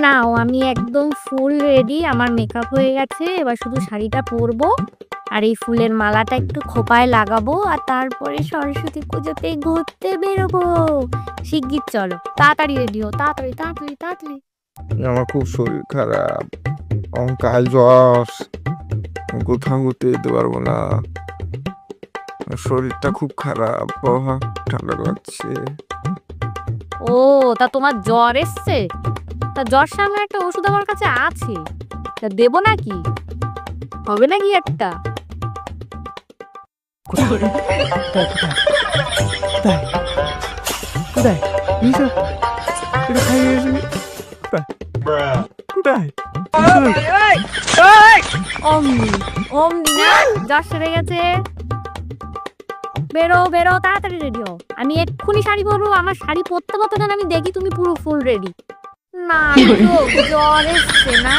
নাও, আমি একদম full ready, আমার মেকআপ হয়ে গেছে, এবার শুধু শাড়িটা পরবো আর এই ফুলের মালাটা একটু খোপায় লাগাবো আর তারপরে সরস্বতী পুজোতে ঘুরতে বেরোবো। শিগগির চলো, তাড়াতাড়ি রেডি হও, তাড়াতাড়ি তাড়াতাড়ি তাড়াতাড়ি। আমার খুব শরীর খারাপ, কাল জ্বর, কোথাও ঘুরতে যেতে পারবো না, শরীরটা খুব খারাপ, বাবা ঠান্ডা লাগছে। ও, তা তোমার জ্বর এসছে? তা জ্বর সামনে একটা ওষুধ আমার কাছে আছে, তা দেবো নাকি? হবে নাকি একটা? কোথায় কোথায় নিশা, এটা খাইয়ে এসে কোথায়? অমনি অমনি না, জ্বর সেরে গেছে। বেরো বেরো, তাড়াতাড়ি রেডি হও, আমি এক্ষুনি শাড়ি পরবো। আমার শাড়ি পরতে পরতে যেন আমি দেখি তুমি পুরো ফুল রেডি। না তো জ্বর এসছে না।